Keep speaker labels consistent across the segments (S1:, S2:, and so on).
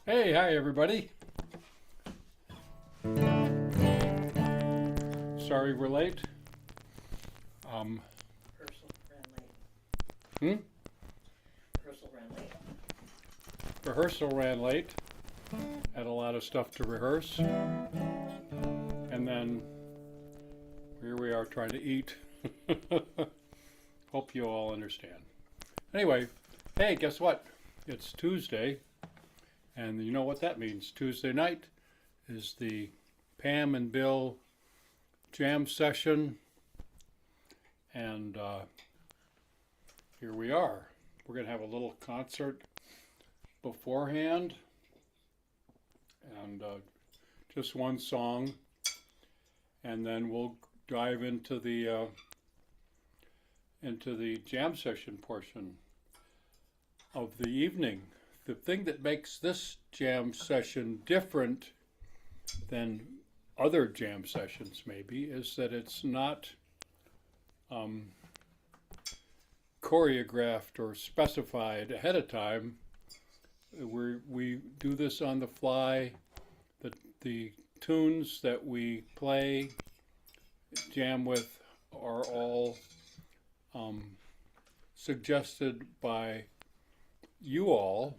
S1: Hey, hi everybody. Sorry we're late. Um,
S2: Rehearsal ran late.
S1: hmm?
S2: Rehearsal ran late.
S1: Rehearsal ran late. Had a lot of stuff to rehearse. And then here we are trying to eat. Hope you all understand. Anyway, hey, guess what? It's Tuesday. And you know what that means. Tuesday night is the Pam and Bill jam session. And here we are. We're going to have a little concert beforehand and just one song. And then we'll dive into the jam session portion of the evening. The thing that makes this jam session different than other jam sessions maybe is that it's not um, choreographed or specified ahead of time. We do this on the fly. The tunes that we play, jam with, are all um, suggested by you all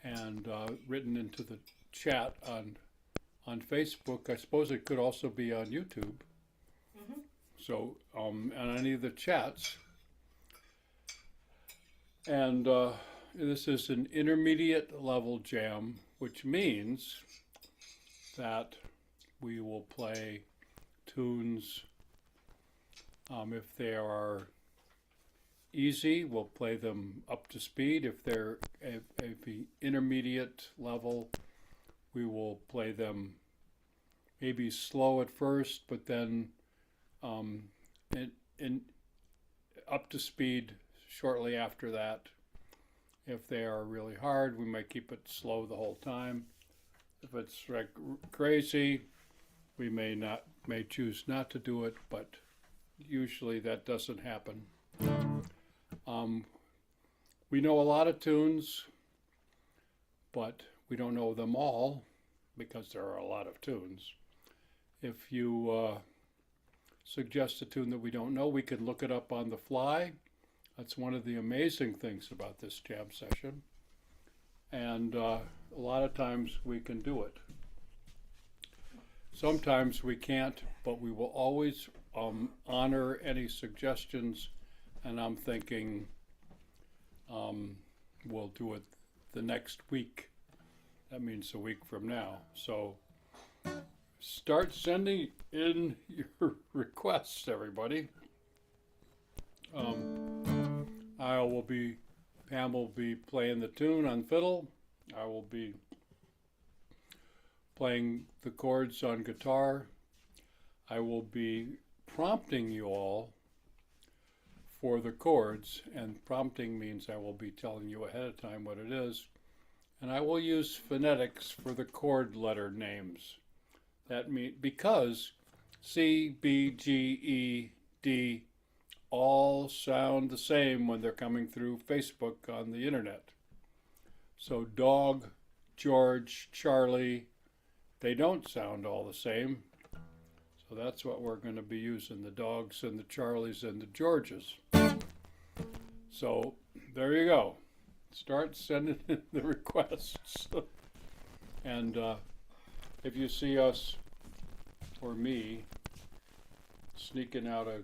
S1: and written into the chat on Facebook. I suppose it could also be on YouTube.
S2: Mm-hmm.
S1: So on any of the chats, and this is an intermediate level jam, which means that we will play tunes. If they are easy, we'll play them up to speed. If they're at the intermediate level, we will play them maybe slow at first, but then in up to speed shortly after that. If they are really hard, we might keep it slow the whole time. If it's like crazy, we may choose not to do it, but usually that doesn't happen. Um, we know a lot of tunes, but we don't know them all because there are a lot of tunes. If you suggest a tune that we don't know, we can look it up on the fly. That's one of the amazing things about this jam session. And a lot of times we can do it. Sometimes we can't, but we will always honor any suggestions. And I'm thinking we'll do it the next week. That means a week from now. So start sending in your requests, everybody. Pam will be playing the tune on fiddle. I will be playing the chords on guitar. I will be prompting you all for the chords, and prompting means I will be telling you ahead of time what it is. And I will use phonetics for the chord letter names. That means because C, B, G, E, D all sound the same when they're coming through Facebook on the internet. So dog, George, Charlie, they don't sound all the same. So that's what we're going to be using, the dogs and the Charlies and the Georges. So there you go. Start sending in the requests. And if you see us or me sneaking out a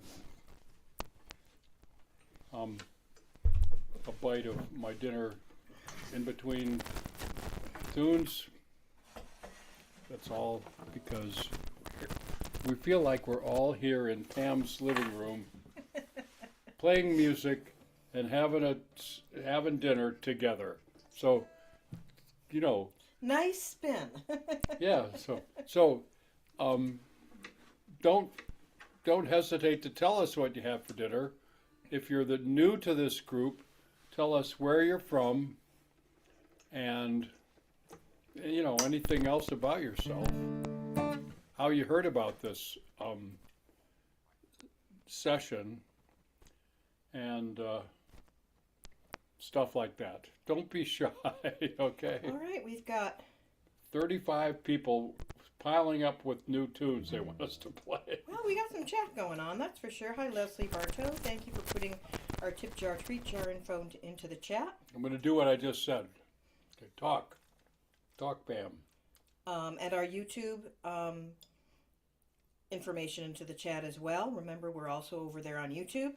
S1: bite of my dinner in between tunes, that's all because we feel like we're all here in Pam's living room playing music and having dinner together. So, you know,
S2: Nice spin.
S1: yeah. So don't hesitate to tell us what you have for dinner. If you're new to this group, tell us where you're from and anything else about yourself. How you heard about this session, and stuff like that. Don't be shy, okay?
S2: All right, we've got
S1: 35 people piling up with new tunes they want us to play.
S2: Well, we got some chat going on, that's for sure. Hi, Leslie Bartow. Thank you for putting our tip jar, treat jar info into the chat.
S1: I'm going to do what I just said. Okay, talk. Talk, Pam.
S2: And our YouTube information into the chat as well. Remember, we're also over there on YouTube.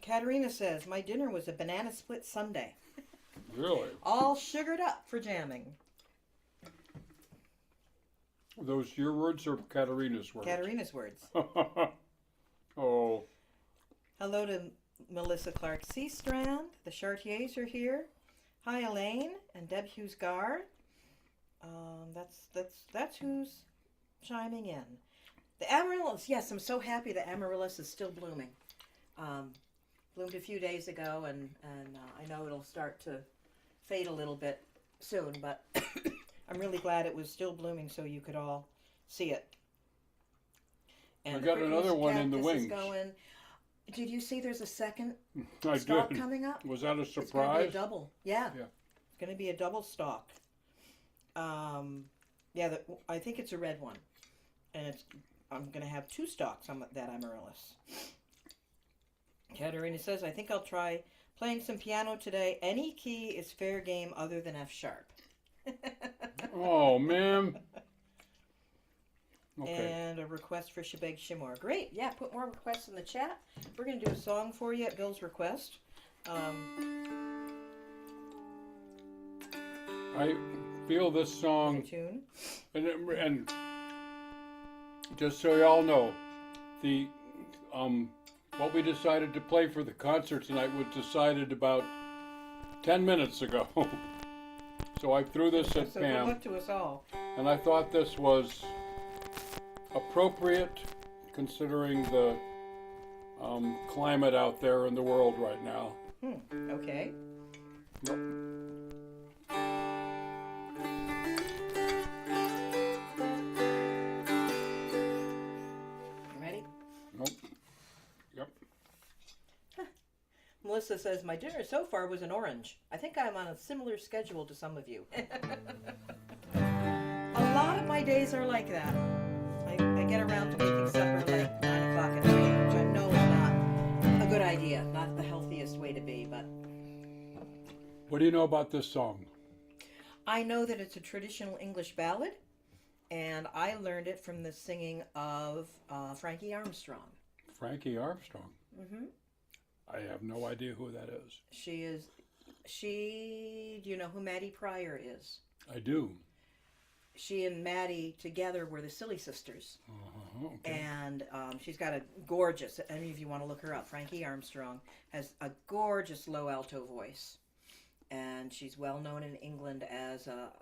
S2: Katerina says, my dinner was a banana split sundae.
S1: Really?
S2: All sugared up for jamming.
S1: Those your words or Katerina's words?
S2: Katerina's words.
S1: Oh.
S2: Hello to Melissa Clark Seastrand. The Chartiers are here. Hi, Elaine and Deb Hughes-Gar. That's who's chiming in. The amaryllis. Yes, I'm so happy the amaryllis is still blooming. Bloomed a few days ago, and I know it'll start to fade a little bit soon, but I'm really glad it was still blooming so you could all see it. And
S1: I got another one in the
S2: cactus is
S1: wings.
S2: going. Did you see there's a second
S1: I
S2: stalk
S1: did.
S2: coming up?
S1: Was that a
S2: It's going to
S1: surprise?
S2: be a double. Yeah.
S1: Yeah.
S2: It's going to be a double stalk. Yeah, I think it's a red one. And I'm going to have 2 stalks on that amaryllis. Katerina says, I think I'll try playing some piano today. Any key is fair game other than F sharp.
S1: Oh, man. Okay.
S2: And a request for Shebeg Shimor. Great. Yeah, put more requests in the chat. We're going to do a song for you at Bill's request.
S1: I feel this song,
S2: Tune.
S1: and just so y'all know, the what we decided to play for the concert tonight was decided about 10 minutes ago. So I threw this at
S2: So good
S1: Pam,
S2: luck to us all.
S1: and I thought this was appropriate considering the climate out there in the world right now.
S2: Okay.
S1: Yep.
S2: Ready?
S1: Nope. Yep.
S2: Melissa says, my dinner so far was an orange. I think I'm on a similar schedule to some of you. A lot of my days are like that. I get around to making supper like 9 o'clock at night, which I know is not a good idea, not the healthiest way to be, but
S1: What do you know about this song?
S2: I know that it's a traditional English ballad, and I learned it from the singing of Frankie Armstrong.
S1: Frankie Armstrong.
S2: Mm-hmm.
S1: I have no idea who that is.
S2: Do you know who Maddie Pryor is?
S1: I do.
S2: She and Maddie together were the Silly Sisters.
S1: Okay.
S2: And she's got a gorgeous, any of you want to look her up, Frankie Armstrong has a gorgeous low alto voice. And she's well known in England as a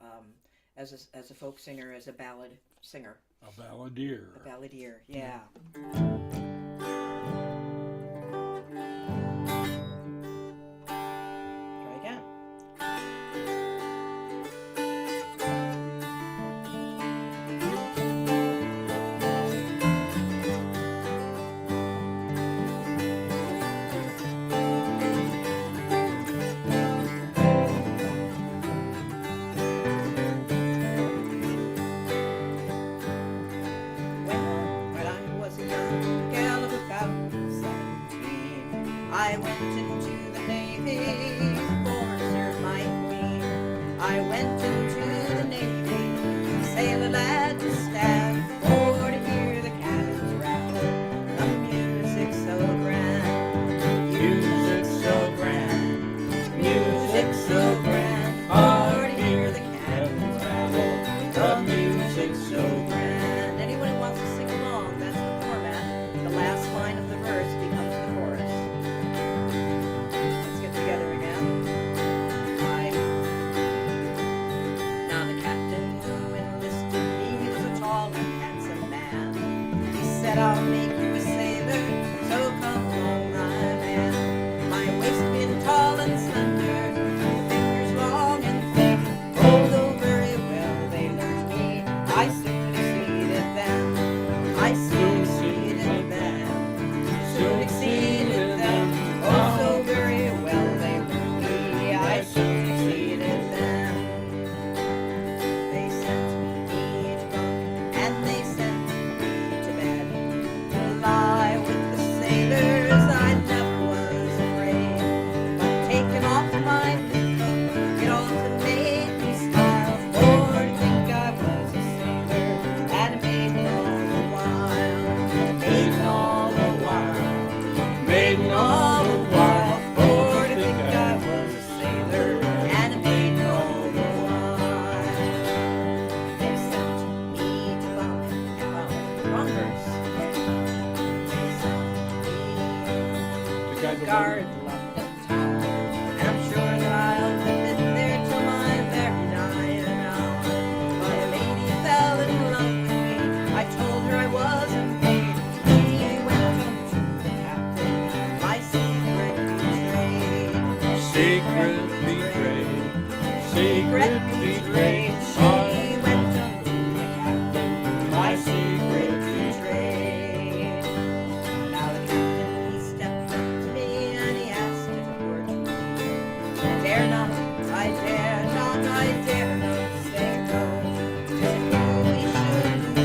S2: folk singer, as a ballad singer.
S1: A balladeer.
S2: A balladeer, yeah. Try again. When I was a young gal of about 17, I went into the Navy for to serve my queen. I went into the Navy, sailor lad to staff, for to hear the cannons rattle, the music so grand, music so grand, music so grand, for to hear the cannons rattle, the music so grand. Anyone who wants to sing along, that's the format. The last line of the verse becomes the chorus.
S1: the
S2: guard London town. And I'm sure that I'll live there till my very dying hour. But a lady fell in love with me. I told her I wasn't paid. He went on to the captain. My secret betrayed.
S1: Secret betrayed. Secret betrayed.
S2: She went on to the captain. My secret betrayed. Now the captain, he stepped up to me and he asked if it were true. I dare not, I dare not, I dare not say no. 'Tis a pity we should lose you,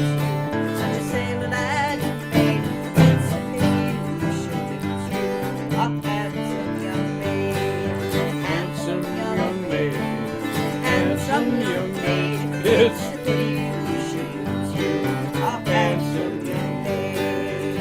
S2: such a sailor lad you made. It's a pity we should lose you, a handsome young maid.
S1: Handsome young maid.
S2: Handsome young maid.
S1: It's
S2: It's a pity we should lose you, a handsome young maid.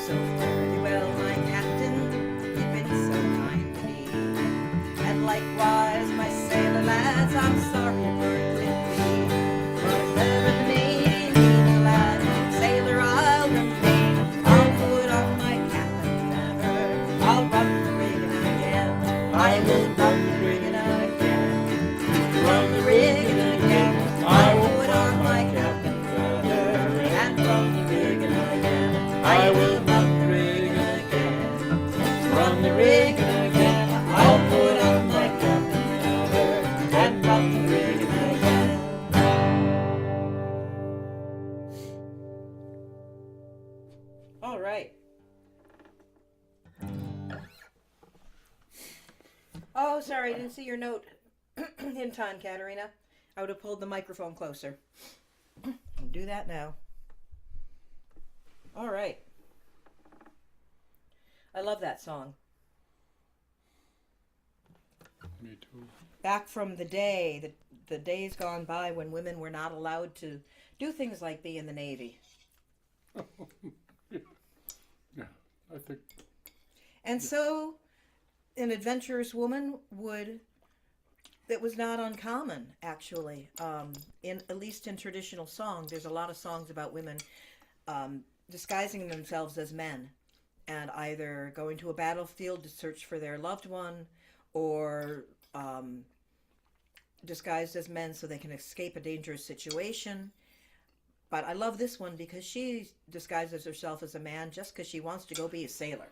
S2: So fare thee well, my captain, you've been so kind to me. And likewise, my sailor lads, I'm sorry you weren't with me. But if ever the Navy needs a lad, sailor I'll remain. I'll put on my cap and banner, I'll run the rigging again. I will run the rigging again. Run the rigging again. I will put on my cap and banner and run the rigging again. I will run the rigging again. Run the rigging again. I'll put on my cap and run the rigging again. All right. Oh, sorry, I didn't see your note in time, Katerina. I would have pulled the microphone closer. I'll do that now. All right. I love that song.
S1: me too.
S2: Back from the day, the days gone by when women were not allowed to do things like be in the Navy.
S1: Yeah, I think
S2: And so an adventurous woman that was not uncommon, actually. In at least in traditional song, there's a lot of songs about women disguising themselves as men and either going to a battlefield to search for their loved one or disguised as men so they can escape a dangerous situation. But I love this one because she disguises herself as a man just because she wants to go be a sailor.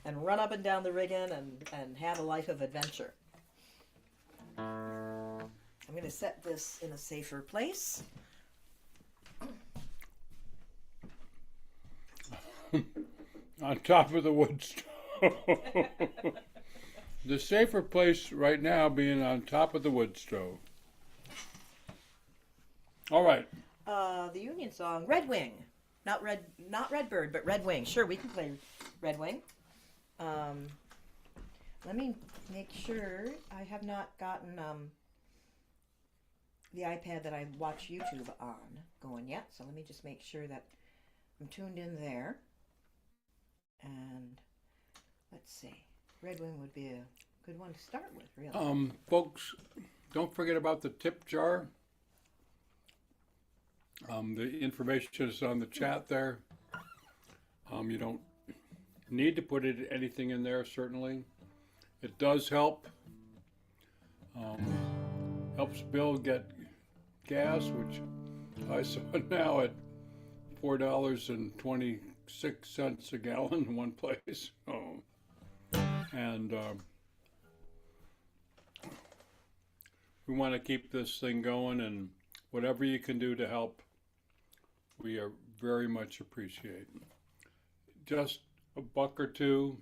S2: And run up and down the rigging and have a life of adventure. I'm going to set this in a safer place.
S1: on top of the wood stove. The safer place right now being on top of the wood stove. All right.
S2: The Union song, Red Wing. Not Redbird, but Red Wing. Sure, we can play Red Wing. Let me make sure I have not gotten the iPad that I watch YouTube on going yet. So let me just make sure that I'm tuned in there. And let's see. Red Wing would be a good one to start with, really.
S1: Folks, don't forget about the tip jar. The information is on the chat there. You don't need to put anything in there, certainly. It does help. Helps Bill get gas, which I saw now at $4.26 a gallon in one place. And we want to keep this thing going, and whatever you can do to help, we are very much appreciate. Just a buck or two,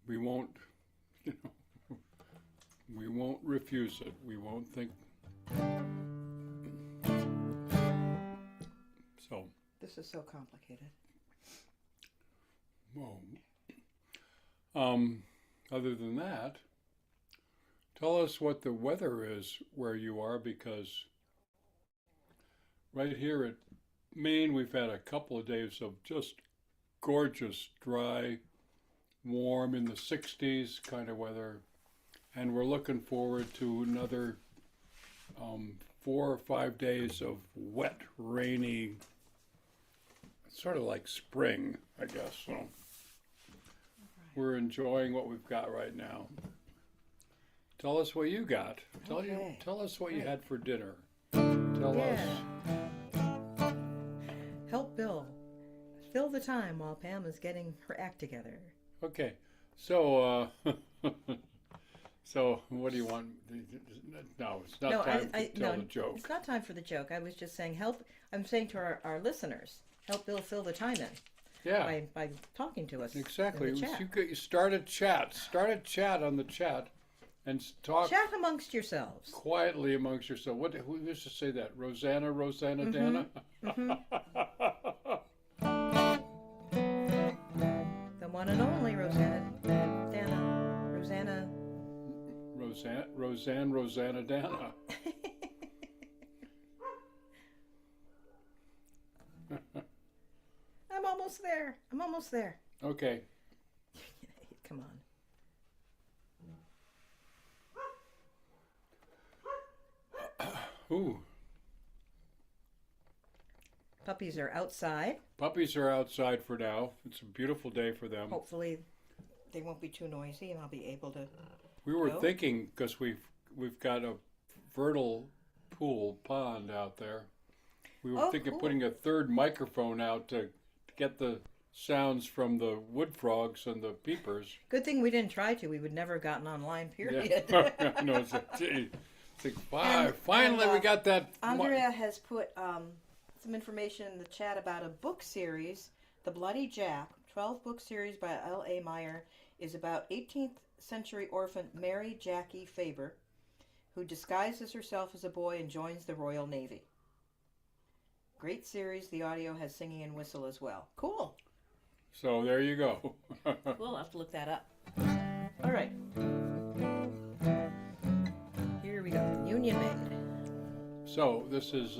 S1: we won't, we won't refuse it. We won't think. So.
S2: This is so complicated.
S1: Well, other than that, Tell us what the weather is where you are, because right here at Maine, we've had a couple of days of just gorgeous, dry, warm in the 60s kind of weather. And we're looking forward to another 4 or 5 days of wet, rainy, sort of like spring, I guess. So we're enjoying what we've got right now. Tell us what you got.
S2: Okay.
S1: Tell us what you
S2: Right.
S1: had for dinner. Tell us.
S2: Help Bill fill the time while Pam is getting her act together.
S1: Okay. So so what do you want? No, it's not time to tell the joke.
S2: It's not time for the joke. I was just saying I'm saying to our listeners, help Bill fill the time in
S1: Yeah,
S2: by talking to us.
S1: exactly.
S2: In the chat.
S1: You start a chat. Start a chat on the chat and talk
S2: Chat amongst yourselves.
S1: quietly amongst yourself. Who used to say that? Rosanna, Dana?
S2: The one and only Rosanna Dana.
S1: Rosanna Dana.
S2: I'm almost there. I'm almost there.
S1: Okay.
S2: Come on.
S1: Ooh.
S2: Puppies are outside.
S1: Puppies are outside for now. It's a beautiful day for them.
S2: Hopefully, they won't be too noisy, and I'll be able to.
S1: We were
S2: Go.
S1: thinking, because we've got a vernal pond out there. We were
S2: Oh,
S1: thinking
S2: cool.
S1: putting a third microphone out to get the sounds from the wood frogs and the peepers.
S2: Good thing we didn't try to. We would never have gotten online. Period.
S1: Yeah. No, it's like, gee, it's like finally we got that.
S2: Andrea has put some information in the chat about a book series, The Bloody Jack, 12-book series by L.A. Meyer, is about 18th century orphan Mary Jackie Faber, who disguises herself as a boy and joins the Royal Navy. Great series. The audio has singing and whistle as well. Cool.
S1: So there you go.
S2: We'll have to look that up. All right. Here we go. Union Maid.
S1: So this is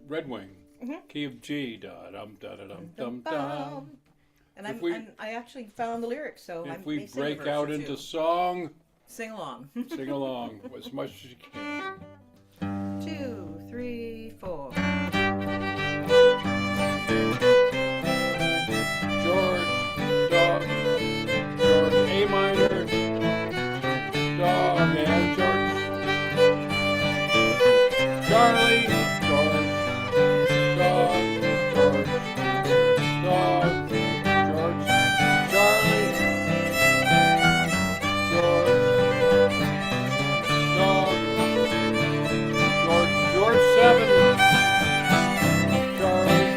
S1: Red Wing,
S2: Mhm.
S1: key of G. Da dum da da dum dum dum.
S2: And
S1: If
S2: I actually found the lyrics, so I
S1: If we
S2: may sing a
S1: break
S2: verse
S1: out
S2: or
S1: into
S2: two.
S1: song,
S2: Sing along.
S1: sing along as much as you can.
S2: 2, 3, 4.
S1: George, dog, George, A minor, dog, and George. Charlie, George, dog, George, dog, George, Charlie, George, dog, George 7, Charlie, George,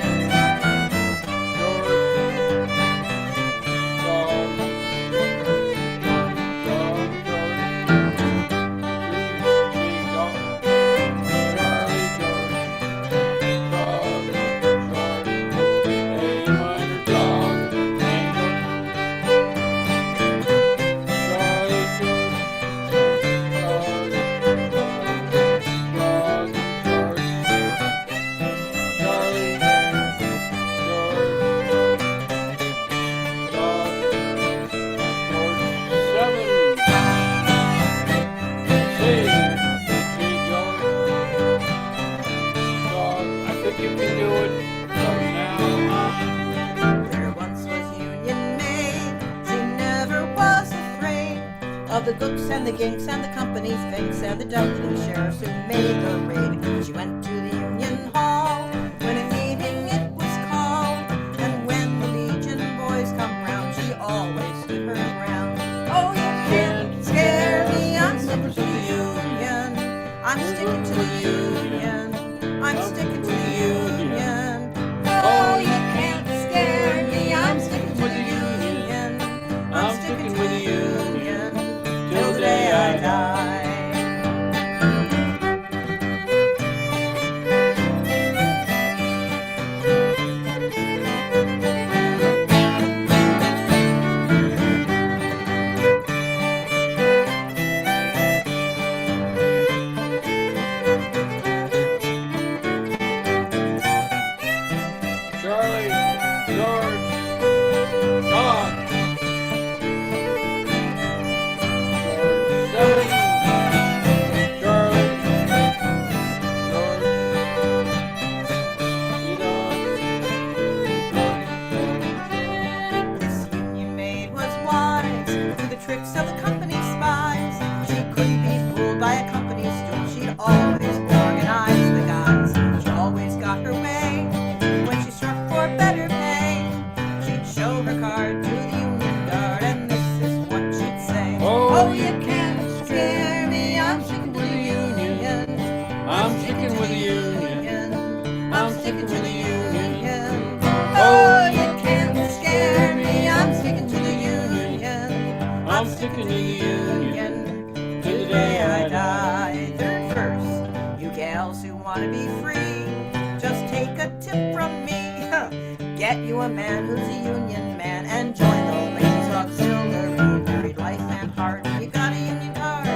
S1: dog, I think you can do it from now on.
S2: There once was Union Maid. She never was afraid of the gooks and the ginks and the company's finks and the Dublin sheriffs who made the raid. She went to the Union Hall when a meeting it was called, and when the Legion boys come round, she always stood her ground. Oh, you can't scare me, I'm sticking to the Union. I'm sticking to the Union. I'm sticking to the Union. Oh, you can't scare me, I'm sticking to the Union. I'm sticking to the Union till the day I die.
S1: sticking to the Union
S2: till the day I die. Third verse, you gals who wanna be free, just take a tip from me. Get you a man who's a union man and join the ladies auxiliary. Married life and heart, you got a union card.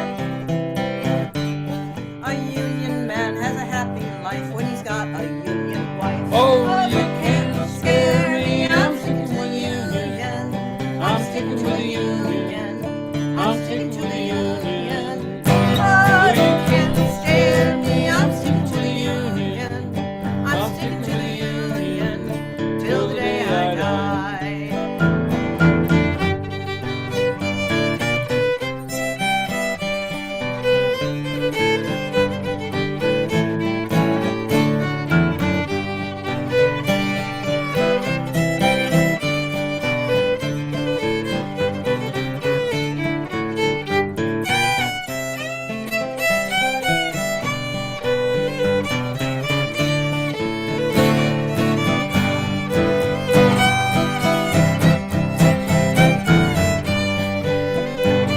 S2: A union man has a happy life when he's got a union wife.
S1: Oh,
S2: you
S1: you
S2: can't
S1: can't
S2: scare me, I'm
S1: sticking
S2: sticking to the union. I'm sticking to the union. I'm sticking to the union. Oh, you can't scare me, I'm sticking to the union. I'm sticking to the union till the day I die.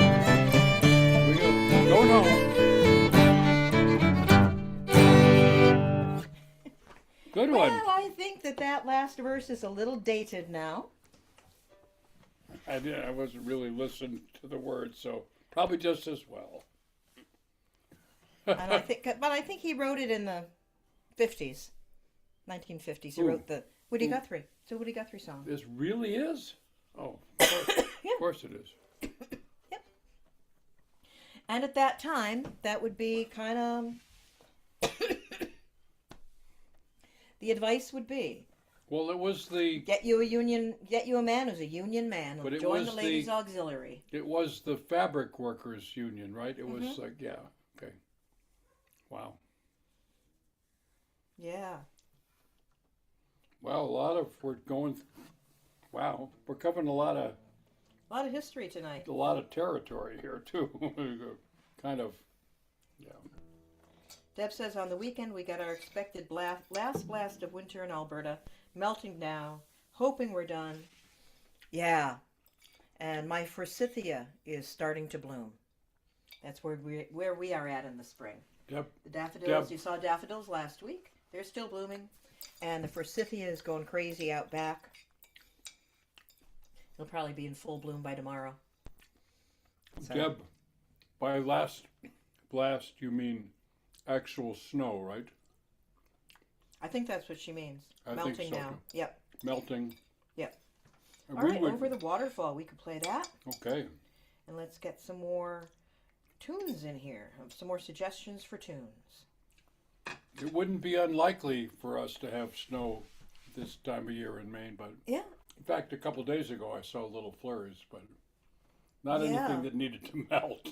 S1: We go. Going home. Good one.
S2: Well, I think that last verse is a little dated now.
S1: I wasn't really listening to the words, so probably just as well.
S2: And but I think he wrote it in the 50s, 1950s. He
S1: Ooh.
S2: wrote the Woody
S1: Ooh.
S2: Guthrie. It's a Woody Guthrie song.
S1: This really is? Oh, of course,
S2: Yeah.
S1: of course it is.
S2: And at that time, that would be kind of the advice would be
S1: Well, it was the
S2: get you a man who's a union man.
S1: But it
S2: Join
S1: was
S2: the ladies'
S1: the-
S2: auxiliary.
S1: fabric workers union, right? It was
S2: Mm-hmm.
S1: like, yeah, okay. Wow.
S2: Yeah.
S1: Well, we're covering a lot of
S2: History tonight.
S1: territory here too. Kind of, yeah.
S2: Deb says on the weekend we got our expected last blast of winter in Alberta, melting now, hoping we're done. Yeah, and my forsythia is starting to bloom. That's where we are at in the spring.
S1: Deb,
S2: The daffodils,
S1: Deb.
S2: you saw daffodils last week. They're still blooming, and the forsythia is going crazy out back. It'll probably be in full bloom by tomorrow. So,
S1: Deb, by last blast you mean actual snow, right?
S2: I think that's what she means.
S1: I think
S2: Melting
S1: so,
S2: now.
S1: too.
S2: Yep.
S1: Melting.
S2: Yep.
S1: And
S2: All right, Over the Waterfall. We could play that.
S1: Okay.
S2: And let's get some more tunes in here. Some more suggestions for tunes.
S1: It wouldn't be unlikely for us to have snow this time of year in Maine, but
S2: Yeah.
S1: in fact, a couple days ago I saw little flurries, but not
S2: Yeah.
S1: anything that needed to melt.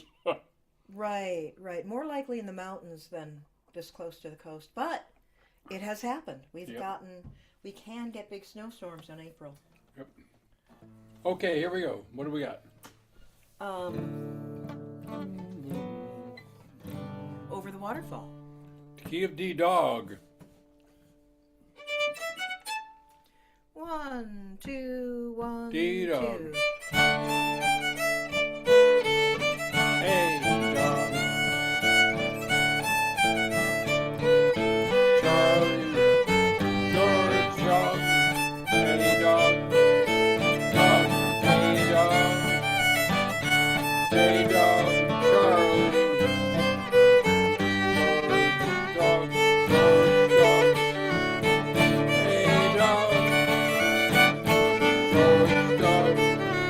S2: Right, right. More likely in the mountains than this close to the coast. But it has happened. We can get big snowstorms in April.
S1: Yep. Okay, here we go. What do we got?
S2: Over the Waterfall.
S1: Key of D Dog.
S2: 1, 2, 1,
S1: D-Dog.
S2: 2.
S1: Hey, dog. Charlie, George, dog. Hey, dog. Dog, hey, dog. Hey, dog, Charlie. George, dog, George, dog. Hey, dog. George, dog.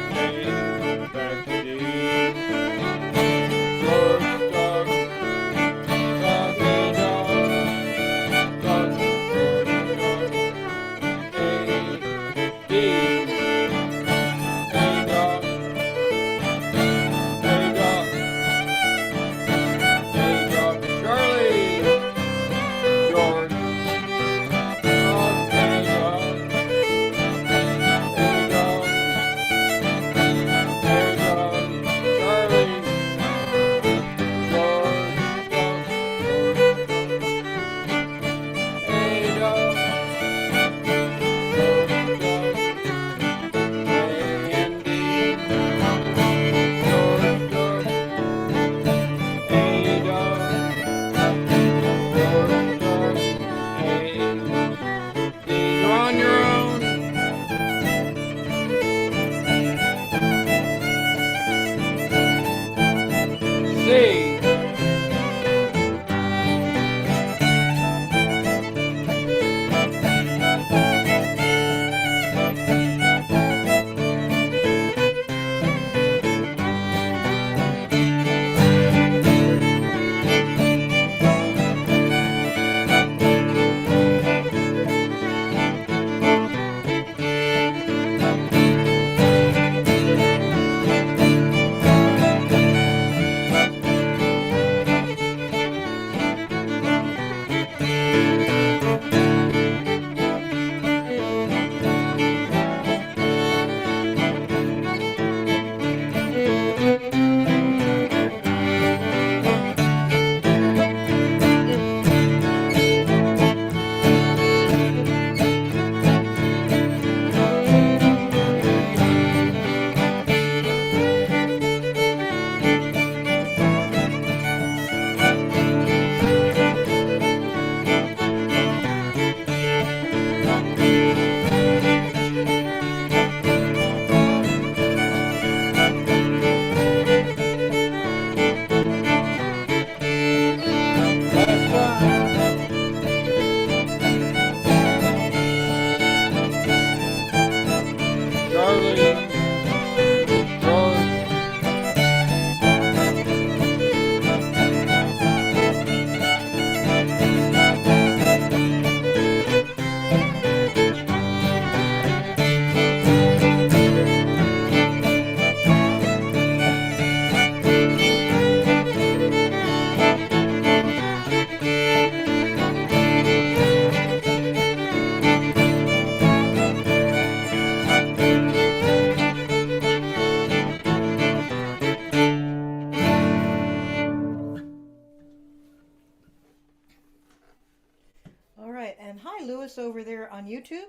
S2: right, and hi, Lewis over there on YouTube.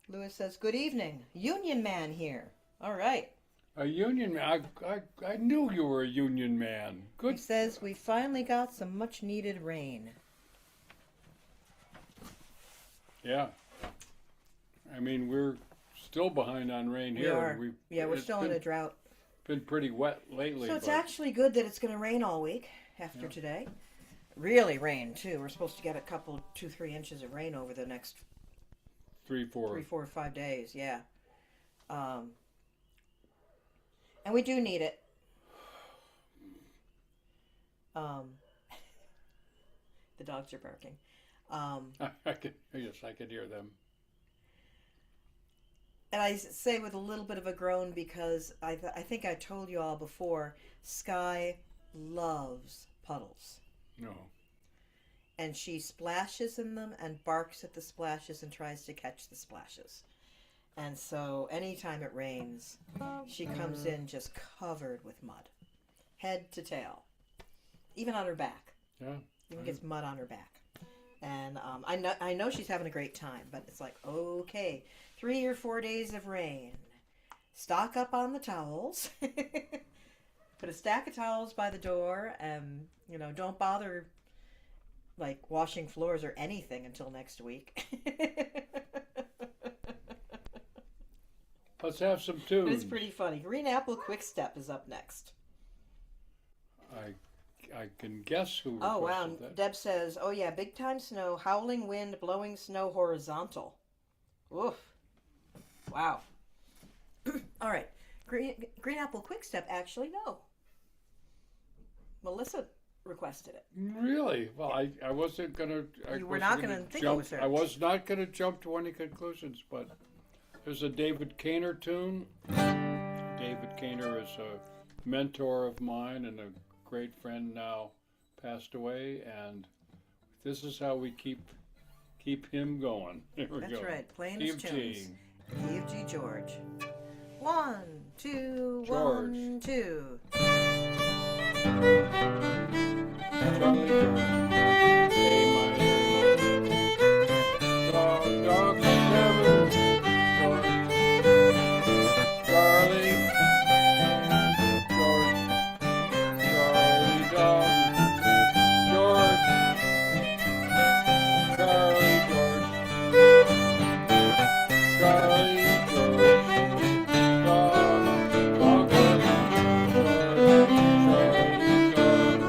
S2: Lewis says, "Good evening, Union Man here." All right.
S1: A union man. I knew you were a union man.
S2: He
S1: Good.
S2: says we finally got some much needed rain.
S1: Yeah. I mean, we're still behind on rain
S2: We
S1: here.
S2: are. We're
S1: it's
S2: still in a drought.
S1: been pretty wet lately.
S2: So it's
S1: but
S2: actually good that it's going to rain all week after today. Really rain too. We're supposed to get a couple, 2-3 inches of rain over the next
S1: 3, 4.
S2: 3, 4, 5 days. Yeah. And we do need it. The dogs are barking.
S1: Yes, I could hear them.
S2: And I say with a little bit of a groan because I think I told you all before, Sky loves puddles.
S1: No.
S2: And she splashes in them and barks at the splashes and tries to catch the splashes. And so anytime it rains, she comes in just covered with mud, head to tail, even on her back.
S1: Yeah.
S2: Even gets mud on her back. And I know she's having a great time, but it's like, okay, 3 or 4 days of rain. Stock up on the towels. Put a stack of towels by the door, and don't bother like washing floors or anything until next week.
S1: Let's have some tunes.
S2: It's pretty funny. Green Apple Quick Step is up next.
S1: I can guess who requested
S2: Oh wow!
S1: that.
S2: Deb says, "Oh yeah, big time snow, howling wind, blowing snow horizontal." Oof! Wow. All right, Green Apple Quick Step. Actually, no. Melissa requested it.
S1: Really? Well, I wasn't gonna.
S2: You were not gonna think it was her.
S1: I was not gonna jump to any conclusions, but there's a David Kaner tune. David Kaner is a mentor of mine and a great friend, now passed away, and this is how we keep him going. Here we
S2: That's
S1: go.
S2: right, playing his
S1: Steve
S2: tunes.
S1: G.
S2: Steve G. George. 1, 2,
S1: George.
S2: 1, 2.
S1: Charlie George. Hey, my dog Kevin. George. Charlie. George. Charlie dog. George. Charlie George. Charlie George. Dog. Dog. George. Charlie dog.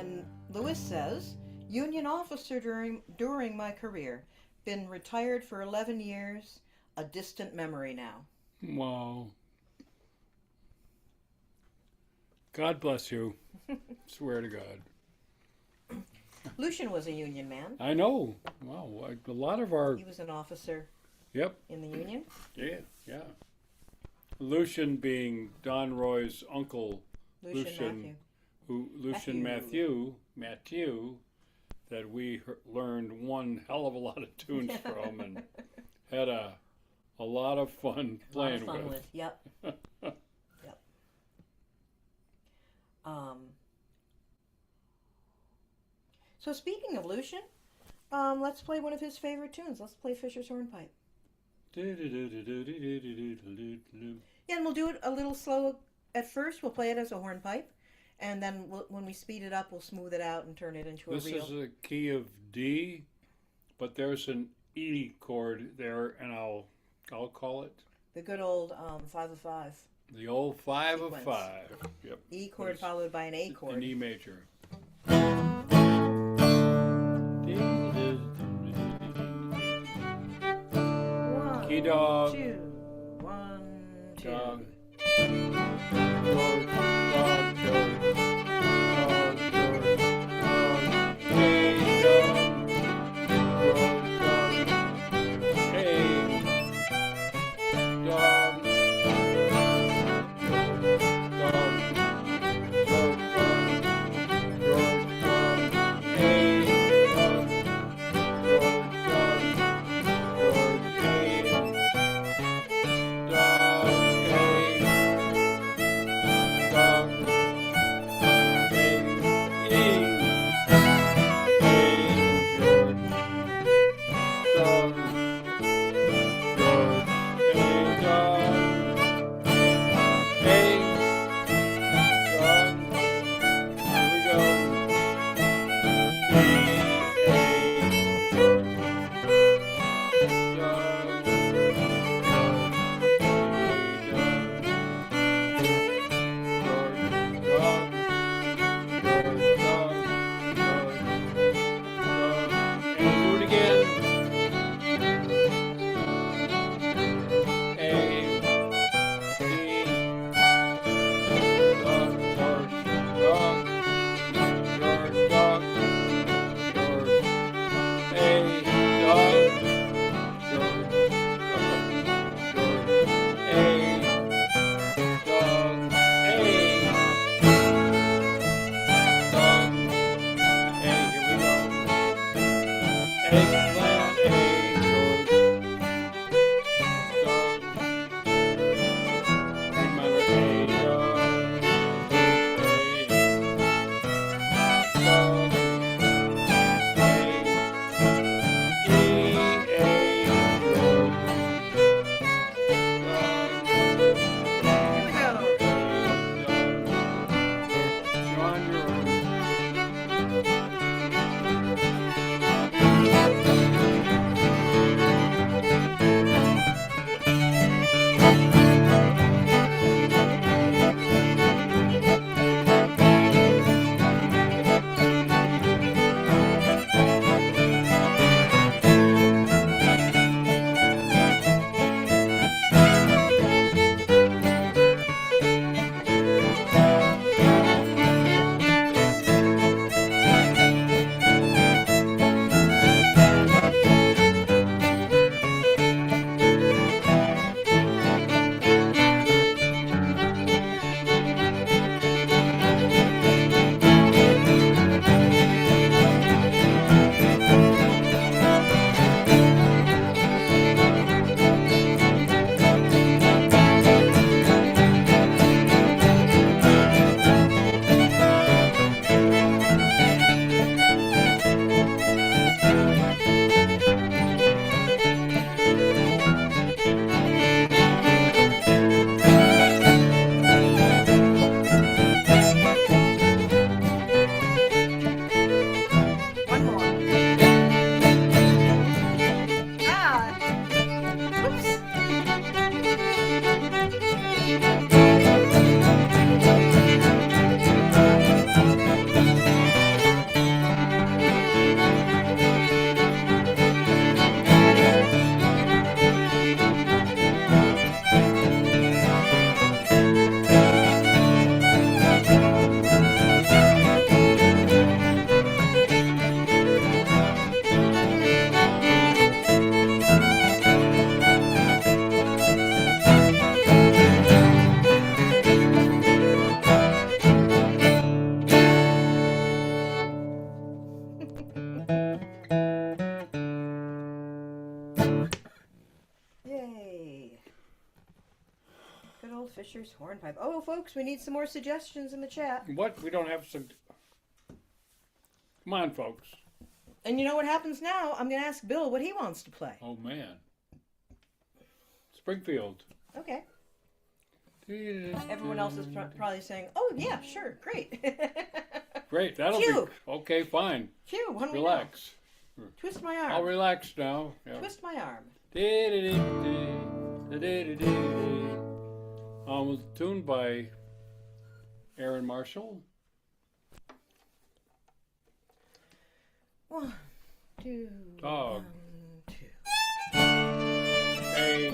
S2: And Lewis says, Union officer during my career. Been retired for 11 years. A distant memory now.
S1: Wow. God bless you. Swear to God.
S2: Lucian was a Union man.
S1: I know. Wow. A lot of our.
S2: He was an officer
S1: Yep.
S2: in the Union.
S1: Yeah. Yeah. Lucian being Don Roy's uncle,
S2: Lucian
S1: Lucian Matthew, that we learned one hell of a lot of tunes from and had a lot of fun playing with.
S2: Yep. Yep. So speaking of Lucian, let's play one of his favorite tunes. Let's play Fisher's Hornpipe. Yeah, and we'll do it a little slow at first. We'll play it as a hornpipe, and then when we speed it up, we'll smooth it out and turn it into a
S1: This
S2: real.
S1: is a key of D, but there's an E chord there, and I'll call it
S2: The good old 5 of 5.
S1: the old 5 of
S2: Sequence.
S1: 5. Yep.
S2: E chord followed by an A chord.
S1: An E major.
S2: One,
S1: Key dog.
S2: 2, 1, 2.
S1: Dog. Dog, dog, dog. Dog, dog, dog. Hey, dog. Dog, dog. Hey. Dog. Dog. Dog, dog, dog. Hey, dog. Dog, dog. Dog, hey.
S2: Fisher's hornpipe. Oh, folks, we need some more suggestions in the chat.
S1: What? We don't have some. Come on, folks.
S2: And you know what happens now? I'm going to ask Bill what he wants to play.
S1: Oh man. Springfield.
S2: Okay. Everyone else is probably saying, "Oh yeah, sure, great."
S1: Great. That'll
S2: Phew.
S1: be okay. Fine.
S2: Phew, what do we know?
S1: Relax.
S2: Twist my arm.
S1: I'll relax now. Yeah.
S2: Twist my arm.
S1: Was tuned by Aaron Marshall.
S2: 1, 2.
S1: Dog.
S2: 1, 2.
S1: Hey.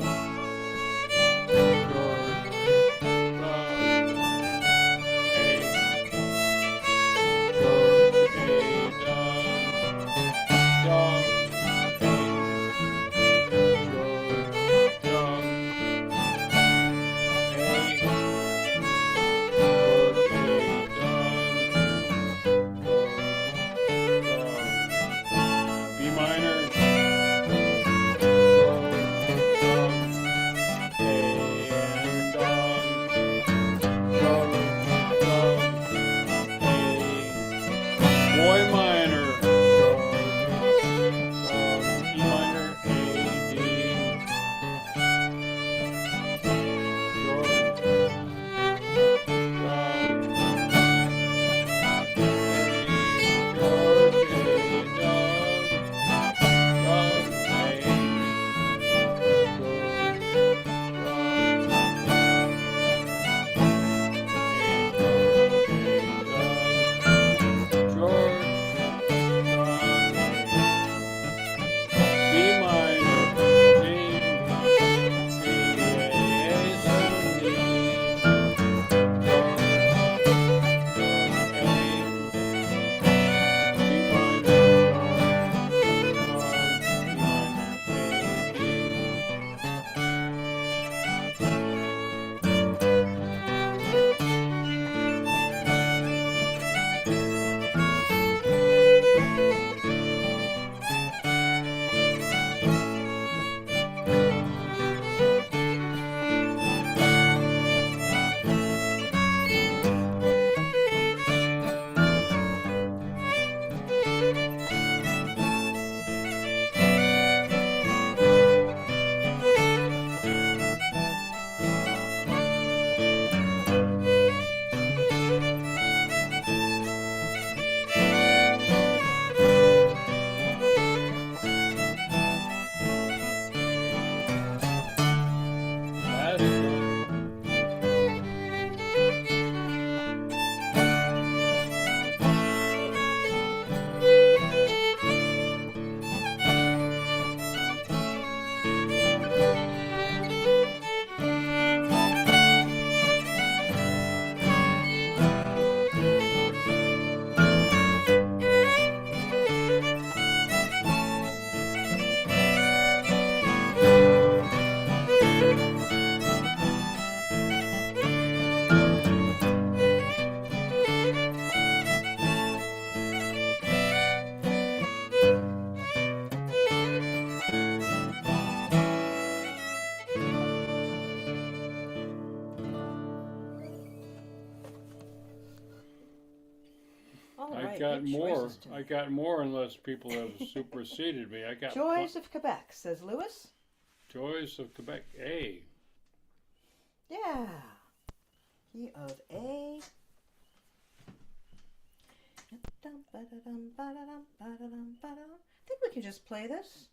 S1: I got more unless people have superseded me. I got
S2: Joys of Quebec, says Lewis.
S1: Joys of Quebec. A.
S2: Yeah. Key of A. I think we can just play this.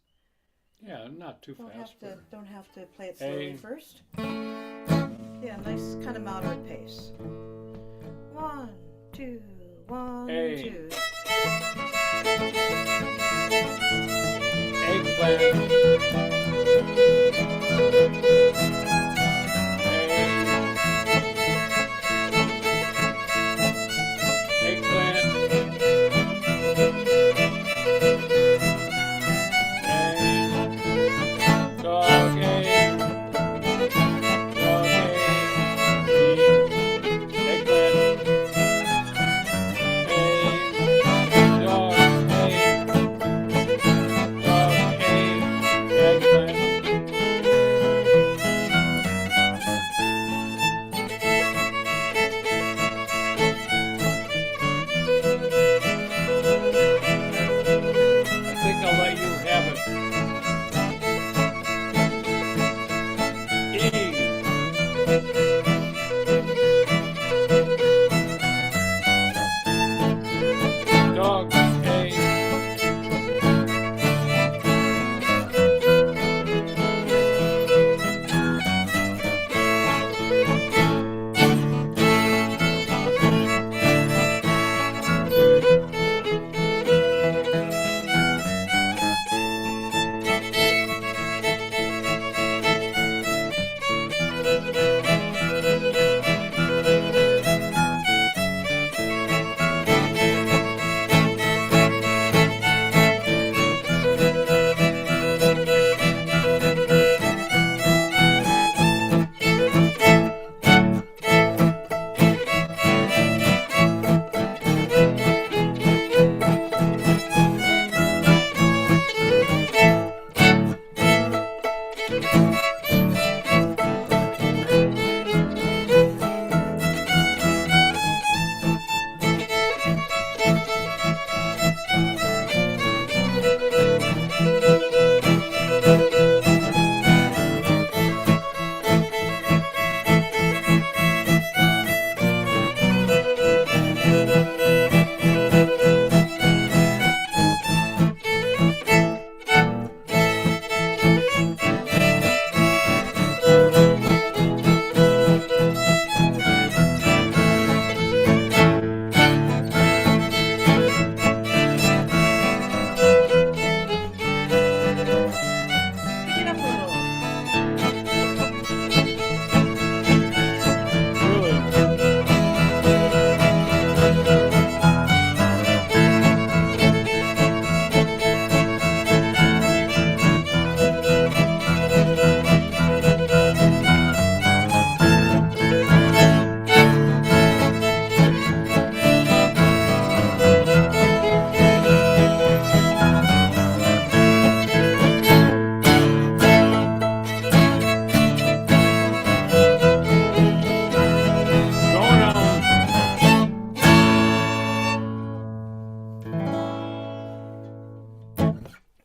S1: Yeah, not too fast.
S2: Don't have to play it slowly first. Yeah, nice kind of moderate pace. 1, 2, 1, 2.
S1: Eggplant.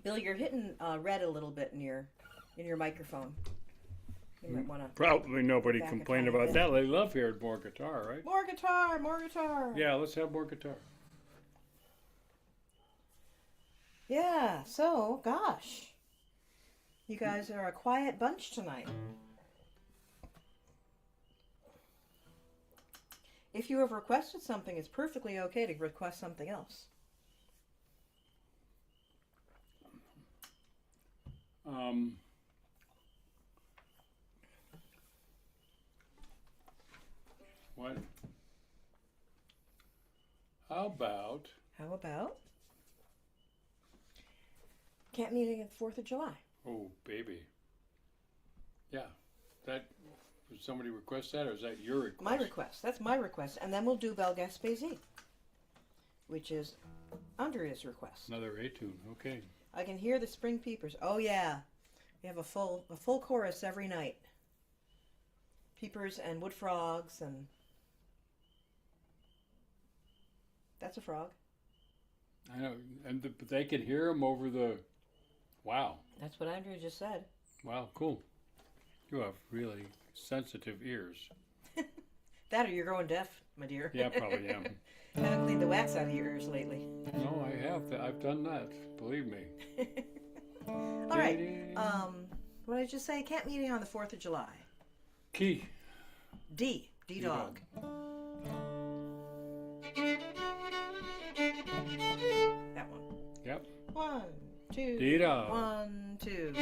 S2: Bill, you're hitting red a little bit in your microphone. You might want to.
S1: Probably nobody
S2: Back a
S1: complained
S2: tiny
S1: about
S2: bit.
S1: that. They love hearing more guitar, right?
S2: More guitar, more guitar.
S1: Yeah, let's have more guitar.
S2: Yeah, so, gosh. You guys are a quiet bunch tonight. If you have requested something, it's perfectly okay to request something else.
S1: What? How about
S2: How about camp meeting at the 4th of July?
S1: oh baby? Yeah, that did somebody request that, or is that your request?
S2: My request. That's my request. And then we'll do Bel Gaspésie, which is Andrea's request.
S1: Another A tune. Okay.
S2: I can hear the spring peepers. Oh yeah, we have a full chorus every night. Peepers and wood frogs and that's a frog.
S1: I know, and but they can hear them over the. Wow.
S2: That's what Andrea just said.
S1: Wow. Cool. You have really sensitive ears.
S2: That or you're going deaf, my dear.
S1: Yeah, probably am.
S2: Haven't cleaned the wax out of your ears lately.
S1: No, I have. I've done that. Believe me.
S2: All right. What did I just say? Camp meeting on the 4th of July.
S1: Key.
S2: D dog. That one.
S1: Yep.
S2: 1, 2.
S1: D-dog.
S2: 1, 2.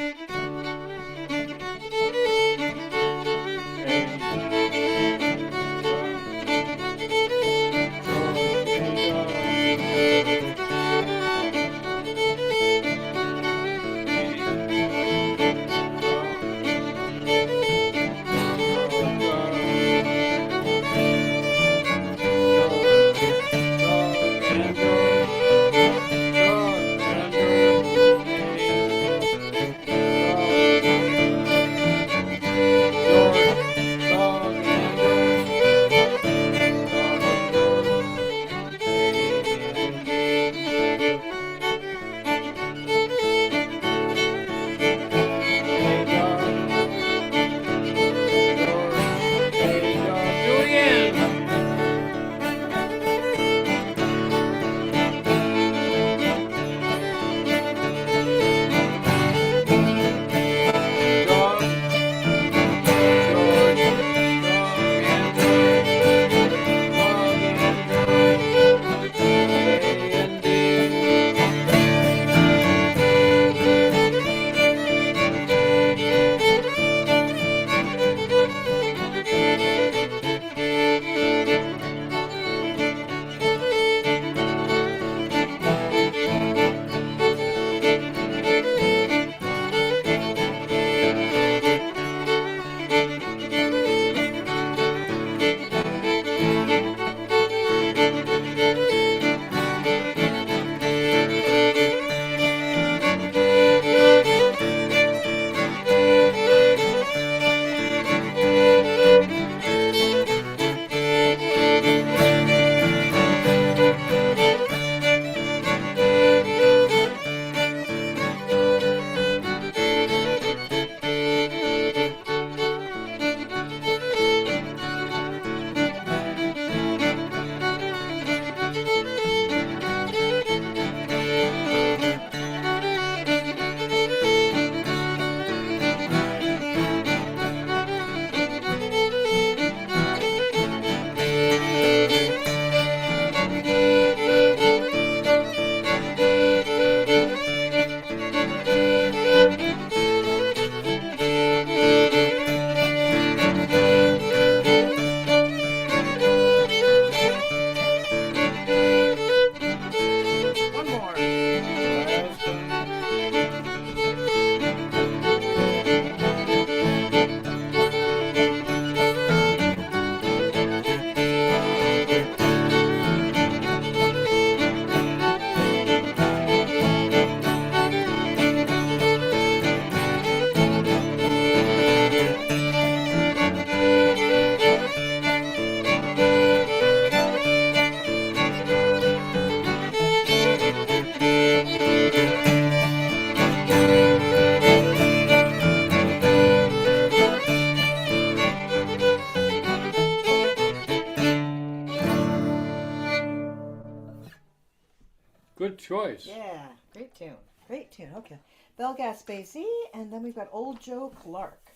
S1: Good choice.
S2: Yeah, great tune. Great tune. Okay. Belle Gaspesi, and then we've got Old Joe Clark.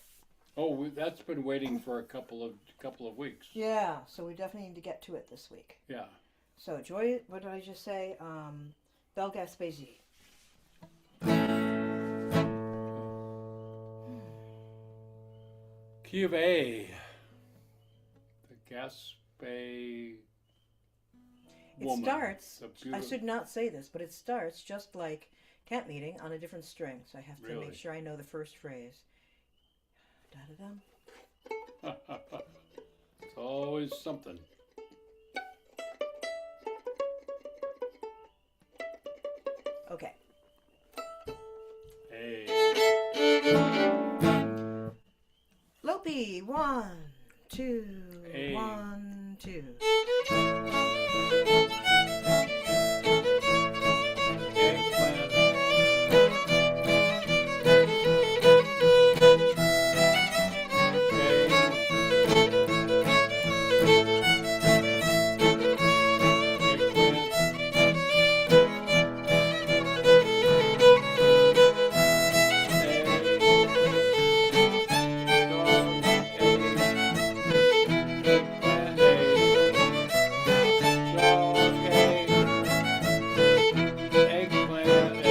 S1: Oh, that's been waiting for a couple of weeks.
S2: Yeah, so we definitely need to get to it this week.
S1: Yeah.
S2: So Joy, what did I just say? Belle Gaspesi.
S1: Key of A. The Gaspé
S2: It
S1: woman.
S2: starts.
S1: The
S2: I
S1: beautiful-
S2: should not say this, but it starts just like camp meeting on a different string. So I have to
S1: Really?
S2: make sure I know the first phrase. Da-da-dum.
S1: It's always something.
S2: Okay.
S1: A.
S2: Lopi, 1, 2,
S1: Hey.
S2: 1, 2.
S1: Eggplant.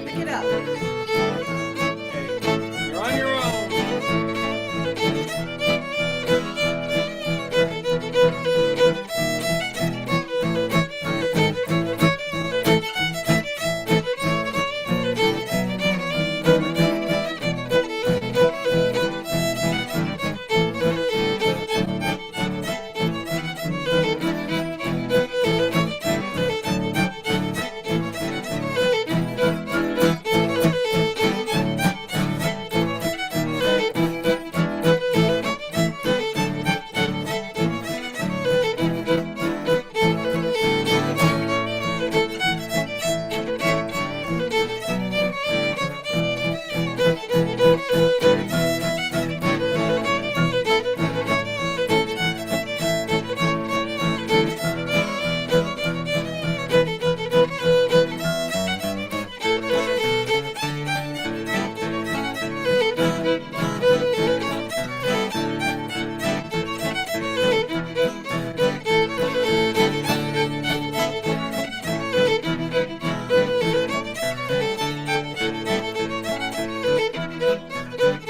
S2: Pick it up.
S1: You're on your own.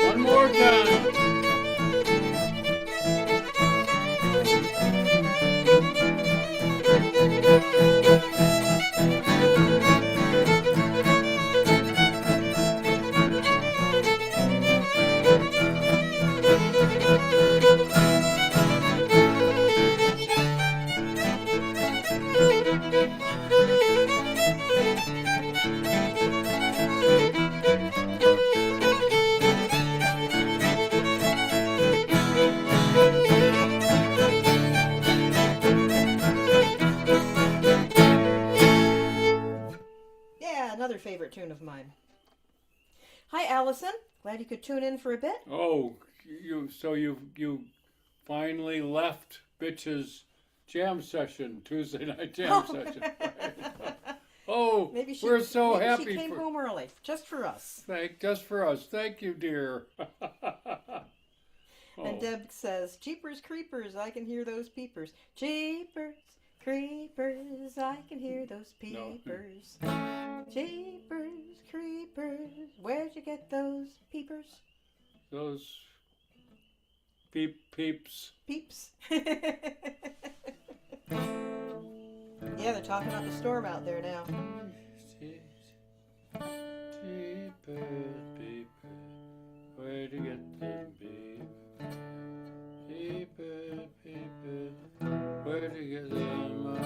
S1: One more time.
S2: Yeah, another favorite tune of mine. Hi, Allison. Glad you could tune in for a bit.
S1: Oh, you finally left Bitch's jam session, Tuesday night jam session. Right? Oh,
S2: Maybe she,
S1: we're so
S2: maybe
S1: happy
S2: she came
S1: for
S2: home early, just for us.
S1: just for us. Thank you, dear.
S2: And
S1: Oh.
S2: Deb says, Jeepers creepers, I can hear those peepers. Jeepers creepers, I can hear those
S1: No.
S2: peepers. Jeepers creepers, where'd you get those peepers?
S1: Those peeps.
S2: Peeps. Yeah, they're talking about the storm out there now.
S1: Peepers, peepers, where'd you get them, babe? Peepers, peepers, where'd you get them?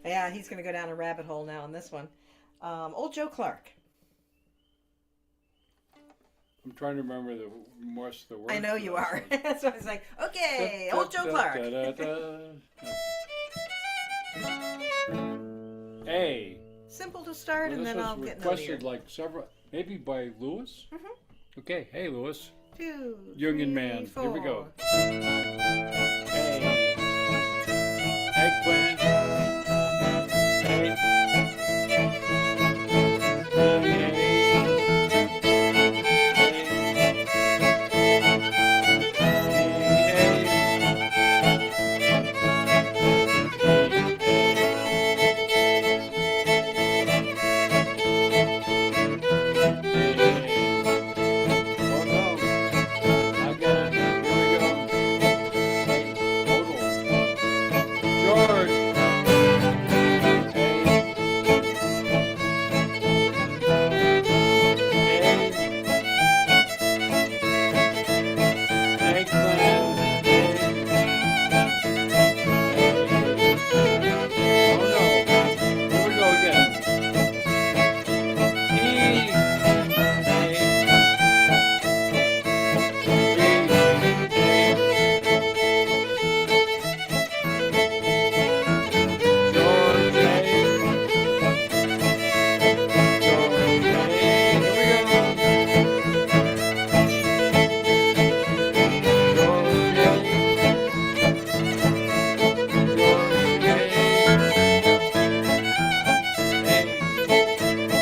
S2: Yeah, he's going to go down a rabbit hole now on this one. Old Joe Clark.
S1: I'm trying to remember the words.
S2: I know you
S1: for
S2: are.
S1: this one.
S2: That's why I was like, okay, Old Joe Clark.
S1: A.
S2: Simple to start,
S1: Well,
S2: and
S1: this
S2: then
S1: was
S2: I'll get
S1: requested
S2: nuttier.
S1: like several, maybe by Lewis. Okay, hey Lewis,
S2: 2,
S1: Union
S2: 3,
S1: Man.
S2: 4.
S1: Here we go. Hey,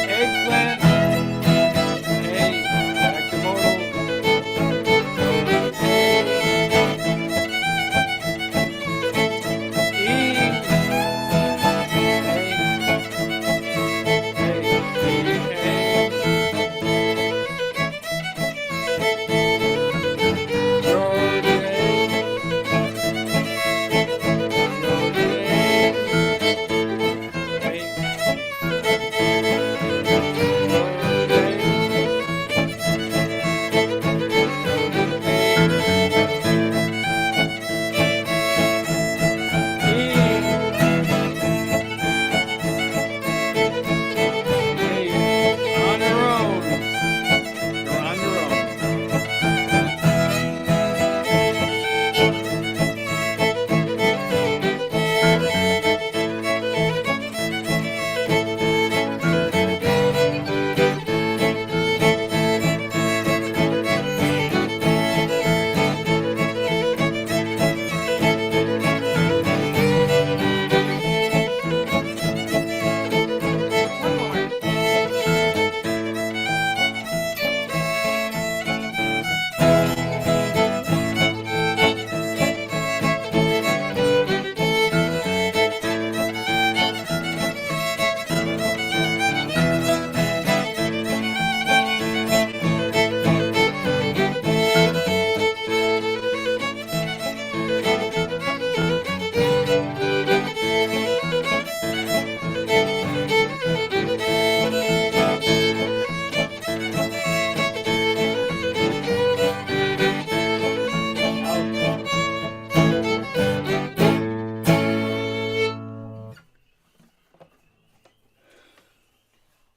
S1: eggplant. Hey,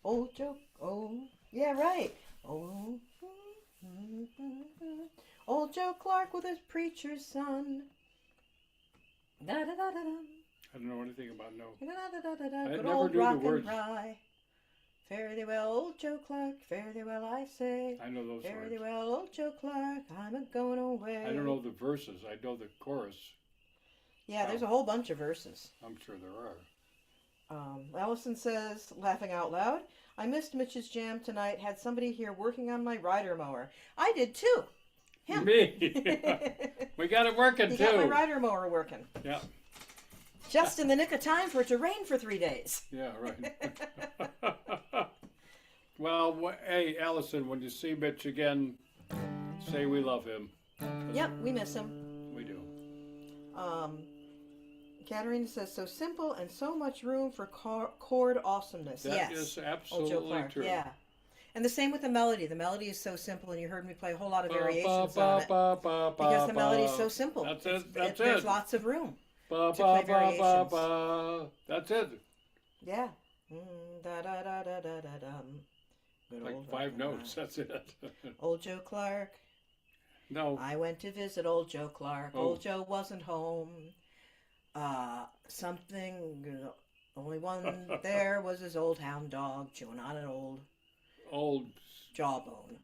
S2: Old Joe, oh, yeah, right. Oh, Old Joe Clark with his preacher's son. Da da da da da.
S1: I don't know anything about no.
S2: Da da da da da.
S1: I
S2: Good
S1: never
S2: old
S1: knew the
S2: rock and
S1: words.
S2: rye. Fare thee well, Old Joe Clark. Fare thee well, I say.
S1: I know those
S2: Fare
S1: words.
S2: thee well, Old Joe Clark. I'm a going away.
S1: I don't know the verses. I know the chorus.
S2: Yeah, there's a whole bunch of verses.
S1: I'm sure there are.
S2: Allison says, laughing out loud, I missed Mitch's jam tonight. Had somebody here working on my rider mower. I did too. Him.
S1: Me. We got it working
S2: You
S1: too.
S2: got my rider mower working.
S1: Yeah.
S2: Just in the nick of time for it to rain for 3 days.
S1: Yeah, right. Well, hey, Allison, when you see Mitch again, say we love him.
S2: Yep, we miss him.
S1: We do.
S2: Katerina says, so simple and so much room for chord awesomeness.
S1: That
S2: yes.
S1: is
S2: Old Joe
S1: absolutely
S2: Clark.
S1: true.
S2: Yeah. And the same with the melody. The melody is so simple, and you heard me play a whole lot of variations on it. Because the melody is so simple.
S1: That's it. That's
S2: There's
S1: it.
S2: lots of room.
S1: Ba,
S2: to
S1: ba,
S2: play
S1: ba, ba,
S2: variations.
S1: ba. That's it.
S2: Yeah. Da da da da da da dum. Good
S1: Like
S2: old
S1: 5
S2: rock and
S1: notes.
S2: roll.
S1: That's it.
S2: Old Joe Clark.
S1: No.
S2: I went to visit old Joe Clark.
S1: Oh.
S2: Old Joe wasn't home. Only one there was his old hound dog chewing on an old
S1: Old.
S2: jawbone.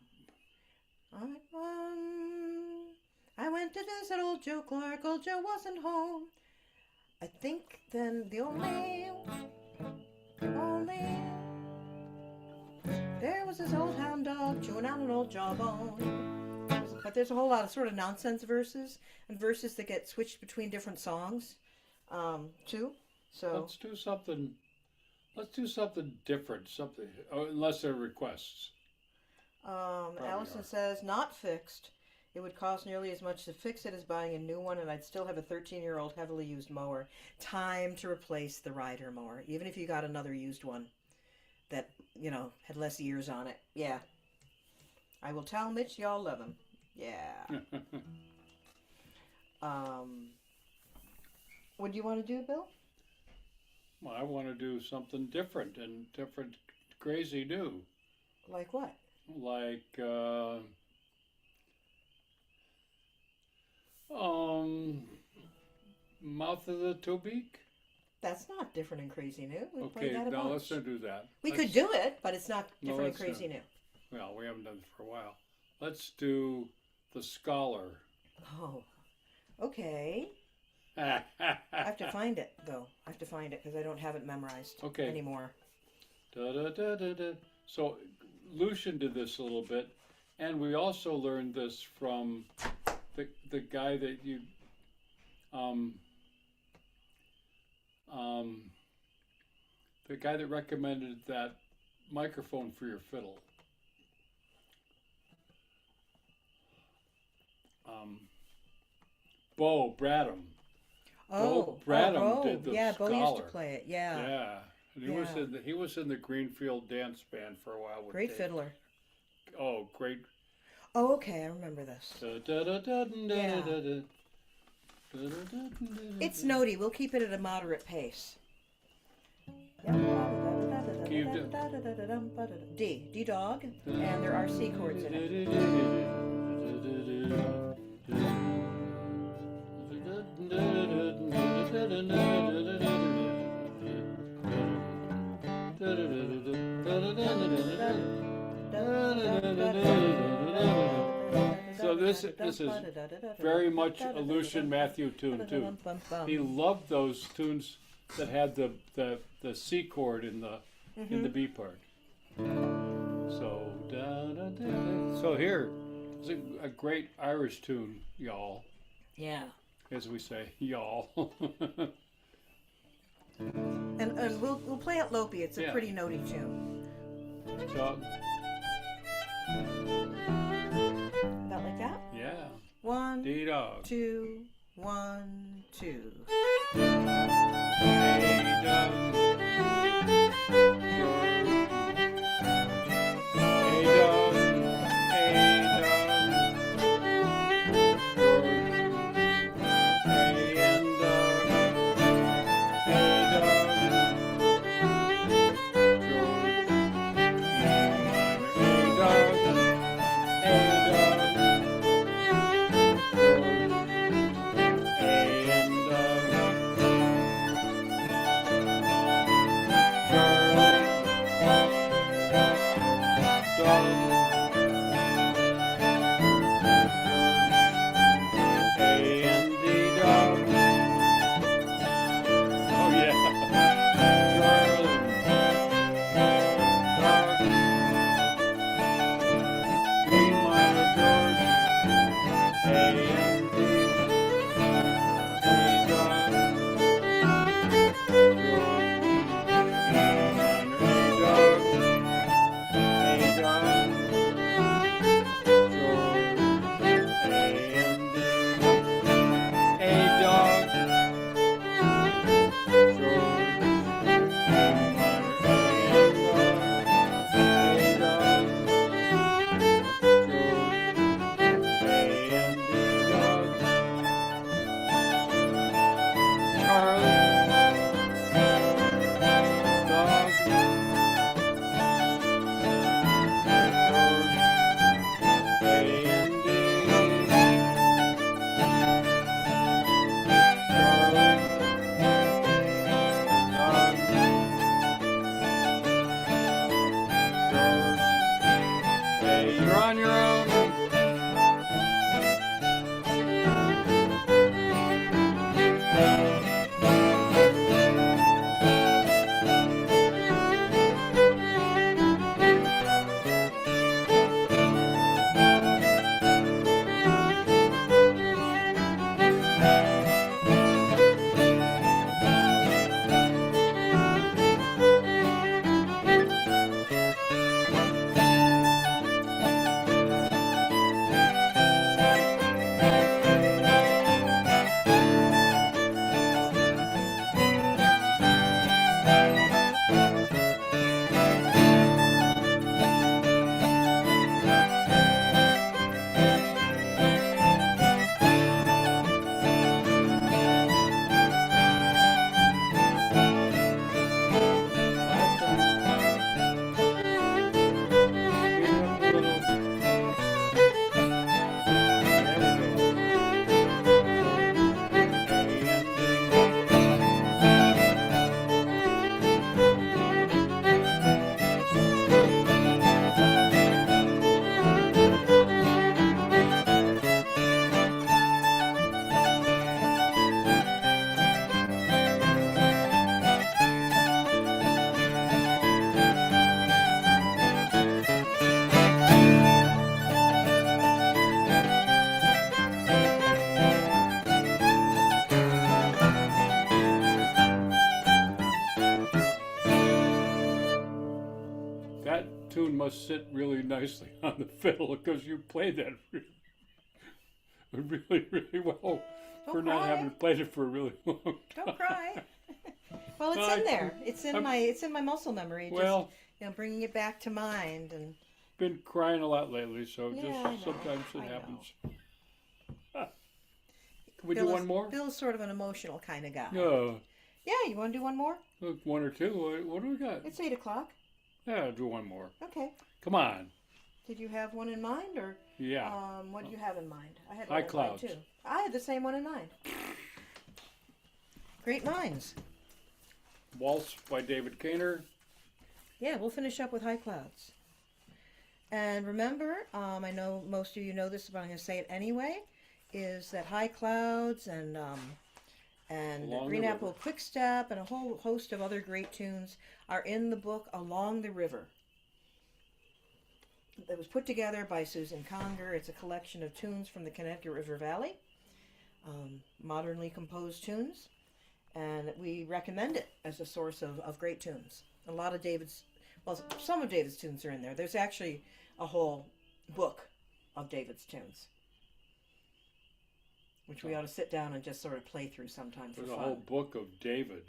S2: I went to visit old Joe Clark. Old Joe wasn't home. I think then the only there was his old hound dog chewing on an old jawbone. But there's a whole lot of sort of nonsense verses and verses that get switched between different songs, too. So
S1: Let's do something. Let's do something different. Something, unless there are requests.
S2: Allison
S1: are.
S2: says, not fixed. It would cost nearly as much to fix it as buying a new one, and I'd still have a 13-year-old heavily used mower. Time to replace the rider mower, even if you got another used one that, had less years on it. Yeah. I will tell Mitch y'all love him. Yeah. What do you want to do, Bill?
S1: Well, I want to do something different and different, crazy new.
S2: Like what?
S1: Like, Mouth of the Tobeak.
S2: That's not different and crazy new. We
S1: Okay,
S2: played that a
S1: now
S2: bunch.
S1: let's not do that.
S2: We
S1: Let's-
S2: could do it, but it's not
S1: No,
S2: different and
S1: let's
S2: crazy new.
S1: Well, we haven't done it for a while. Let's do The Scholar.
S2: Oh, okay.
S1: I
S2: I have to find it, though. I have to find it because I don't have it memorized
S1: Okay.
S2: anymore.
S1: Da, da, da, da, da. So Lucian did this a little bit, and we also learned this from the guy that you the guy that recommended that microphone for your fiddle. Bo Bradham.
S2: Oh,
S1: Bradham did the
S2: yeah, Bo used
S1: Scholar.
S2: to play it. Yeah,
S1: Yeah. And he was in the Greenfield dance band for a while with
S2: great
S1: Dave.
S2: fiddler.
S1: Oh, great.
S2: Oh, okay, I remember this. It's notey. We'll keep it at a moderate pace. D dog, and there are C chords in it.
S1: So this is very much a Lucian Matthew tune too. He loved those tunes that had the C chord in the B part. So so here is a great Irish tune, y'all,
S2: Yeah,
S1: as we say, y'all.
S2: and we'll play it lopey. It's a
S1: Yeah.
S2: pretty notey tune.
S1: So
S2: About like that.
S1: yeah,
S2: 1,
S1: D-dog.
S2: 2, 1, 2.
S1: tune must sit really nicely on the fiddle because you played that really, really well for
S2: Don't
S1: not
S2: cry.
S1: having played it for a really long time.
S2: Don't cry. Well, it's
S1: No,
S2: in there. It's in my muscle memory.
S1: Well,
S2: Just bringing it back to mind and.
S1: been crying a lot lately, so
S2: Yeah, I know.
S1: just sometimes it
S2: I know.
S1: happens. Can we
S2: Bill
S1: do
S2: is-
S1: one more?
S2: Bill's sort of an emotional kind of guy.
S1: No,
S2: Yeah, you want to do one more?
S1: look, one or two. What do we got?
S2: It's 8:00.
S1: Yeah, do one more.
S2: Okay.
S1: Come on.
S2: Did you have one in mind, or
S1: Yeah.
S2: what do you have in mind? I had
S1: High
S2: one in
S1: clouds.
S2: mind too. I had the same one in mind. Great minds.
S1: Waltz by David Kaner.
S2: Yeah, we'll finish up with High Clouds. And remember, I know most of you know this, but I'm going to say it anyway, is that High Clouds and
S1: Along
S2: Green
S1: the
S2: Apple
S1: River.
S2: Quick Step and a whole host of other great tunes are in the book Along the River. It was put together by Susan Conger. It's a collection of tunes from the Connecticut River Valley, modernly composed tunes, and we recommend it as a source of great tunes. A lot of some of David's tunes are in there. There's actually a whole book of David's tunes, which we ought to sit down and just sort of play through sometime for
S1: There's a
S2: fun.
S1: whole book of David.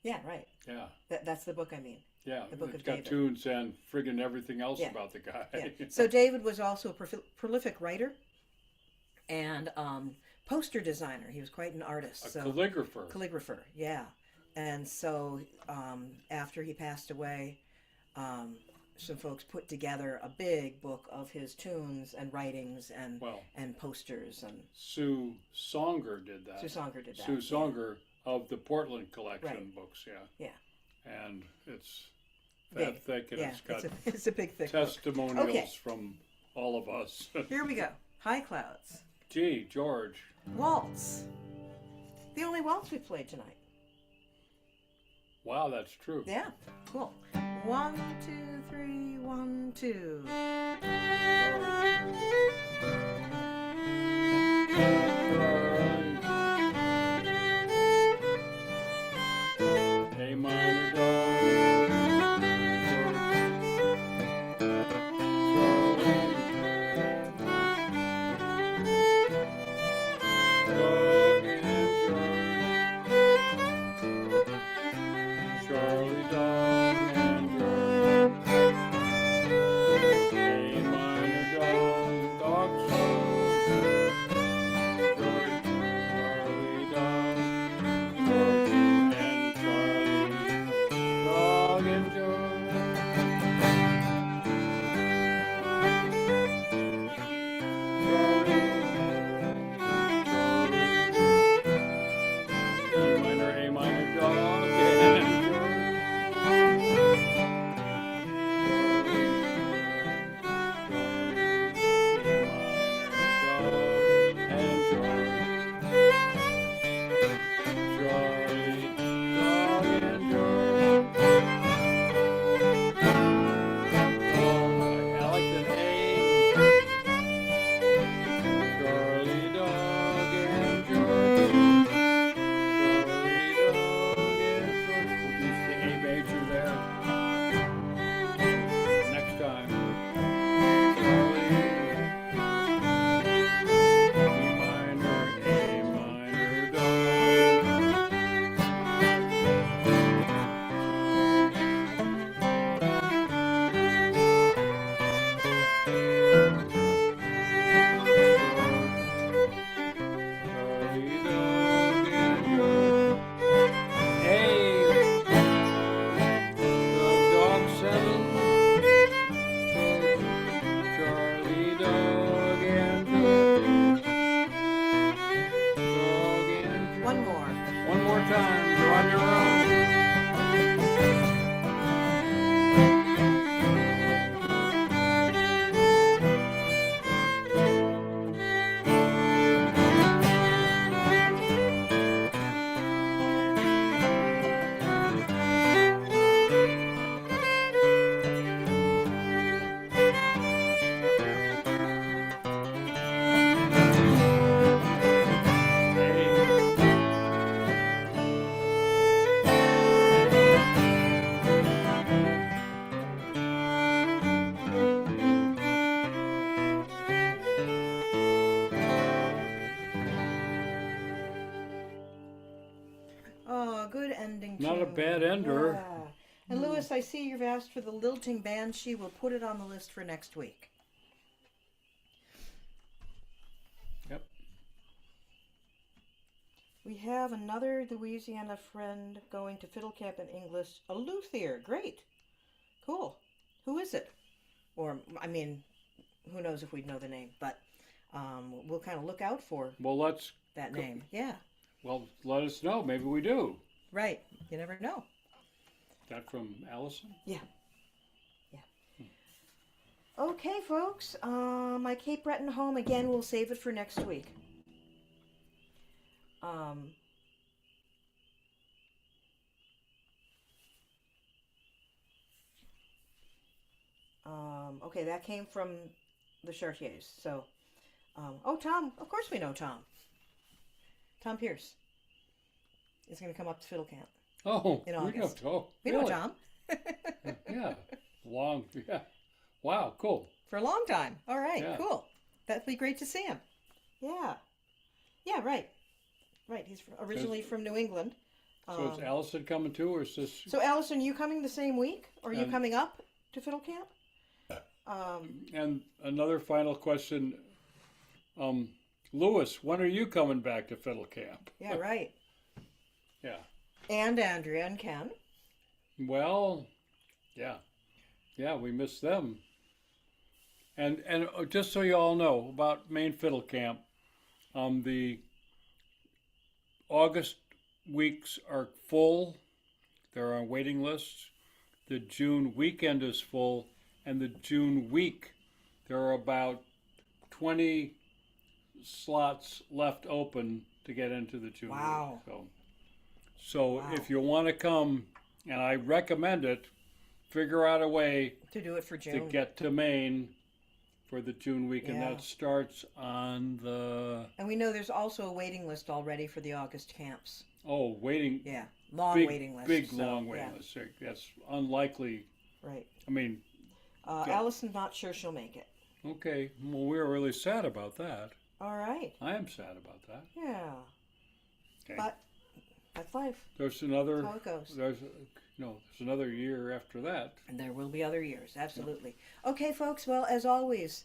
S2: Yeah, right.
S1: Yeah.
S2: That's the book I mean.
S1: Yeah.
S2: The Book
S1: It's
S2: of
S1: got
S2: David.
S1: tunes and friggin' everything else
S2: Yeah.
S1: about the guy.
S2: Yeah. So David was also a prolific writer and poster designer. He was quite an artist.
S1: A
S2: So
S1: calligrapher.
S2: Yeah. And so after he passed away, some folks put together a big book of his tunes and writings and
S1: Well,
S2: posters, and
S1: Sue Songer did that.
S2: Sue Songer did that.
S1: Sue Songer of the Portland collection
S2: Right.
S1: books, yeah.
S2: Yeah.
S1: And it's
S2: Big.
S1: that thick and
S2: Yeah,
S1: it's got
S2: it's a big thick book.
S1: testimonials
S2: Okay.
S1: from all of us.
S2: Here we go. High Clouds.
S1: Gee, George.
S2: Waltz. The only waltz we played tonight.
S1: Wow, that's true.
S2: Yeah, cool. 1, 2, 3, 1, 2.
S1: A minor dog. Charlie dog and George. A minor dog, dog song. George, Charlie dog, George and Charlie, dog and A minor dog and George. Not a bad ender.
S2: Yeah. And Lewis, I see you've asked for the lilting banshee. We'll put it on the list for next week.
S1: Yep.
S2: We have another Louisiana friend going to fiddle camp in English. A luthier. Great. Cool. Who is it? Or, I mean, who knows if we'd know the name, but we'll kind of look out for
S1: Well,
S2: that name. Yeah.
S1: let us know. Maybe we do.
S2: Right. You never know.
S1: That from Allison?
S2: Okay, folks. My Cape Breton home, again, we'll save it for next week. Okay, that came from the Chartiers. So, oh, Tom. Of course we know Tom. Tom Pierce is going to come up to fiddle camp.
S1: Oh,
S2: In
S1: we know
S2: August.
S1: Tom.
S2: We know
S1: Really?
S2: Tom.
S1: Yeah. Yeah. Wow, cool.
S2: For a long time. All right,
S1: Yeah.
S2: cool. That'd be great to see him. Yeah. Yeah, right. Right, he's originally from New England.
S1: So is Allison coming too, or is this?
S2: So, Allison, you coming the same week? Or are you
S1: Um,
S2: coming up to fiddle camp?
S1: And another final question. Lewis, when are you coming back to fiddle camp?
S2: Yeah, right.
S1: Yeah.
S2: And Andrea and Ken.
S1: Well, yeah, we miss them. And just so you all know about Maine Fiddle Camp, the August weeks are full. They're on waiting lists. The June weekend is full, and the June week there are about 20 slots left open to get into the June
S2: Wow.
S1: week. So
S2: Wow.
S1: if you want to come, and I recommend it, figure out a way
S2: To do it for
S1: to
S2: June.
S1: get to Maine for the June week, and
S2: Yeah.
S1: that starts on the
S2: And we know there's also a waiting list already for the August camps.
S1: waiting
S2: Yeah, long
S1: big
S2: waiting list.
S1: big
S2: so,
S1: long
S2: yeah,
S1: waiting list. That's unlikely.
S2: Right.
S1: I mean, Yeah.
S2: Allison's not sure she'll make it.
S1: okay, well, we were really sad about that.
S2: All right.
S1: I am sad about that.
S2: Yeah.
S1: Okay.
S2: But that's life.
S1: There's another.
S2: That's how it goes.
S1: There's another year after that.
S2: And there will be other years. Absolutely. Okay, folks. Well, as always,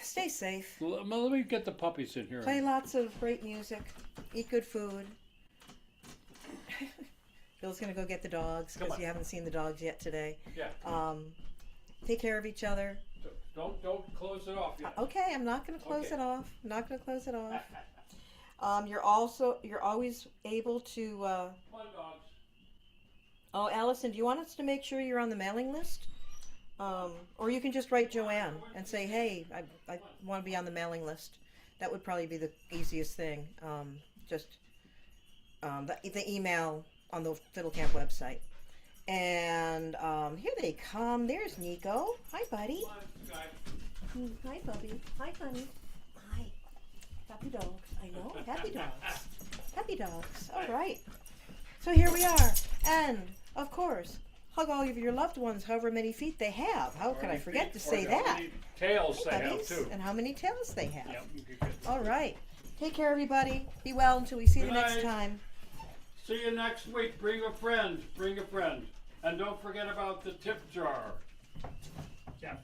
S2: stay safe.
S1: Let me get the puppies in here.
S2: Play lots of great music. Eat good food. Bill's going to go get the dogs
S1: Come
S2: because
S1: on.
S2: you haven't seen the dogs yet today.
S1: Yeah.
S2: Take care of each other.
S1: Don't close it off yet.
S2: Okay, I'm not going to close
S1: Okay.
S2: it off. I'm not going to close it off. You're always able to.
S1: Come on, dogs.
S2: Oh, Allison, do you want us to make sure you're on the mailing list? Or you can just write Joanne and say, hey, I want to be on the mailing list. That would probably be the easiest thing. The email on the Fiddle Camp website. And here they come. There's Nico. Hi, buddy.
S1: Come on, guys.
S2: Hi, Bubby. Hi, honey. Hi. Happy dogs. I know. Happy dogs. Happy dogs. All right. So here we are. And, of course, hug all of your loved ones, however many feet they have. How could I forget to say
S1: Or
S2: that?
S1: how many tails they have
S2: Puppies,
S1: too.
S2: and how many tails they have.
S1: Yeah, you could get-
S2: All right. Take care, everybody. Be well until we see you
S1: Good
S2: next
S1: night.
S2: time.
S1: See you next week. Bring a friend. Bring a friend. And don't forget about the tip jar. Yeah.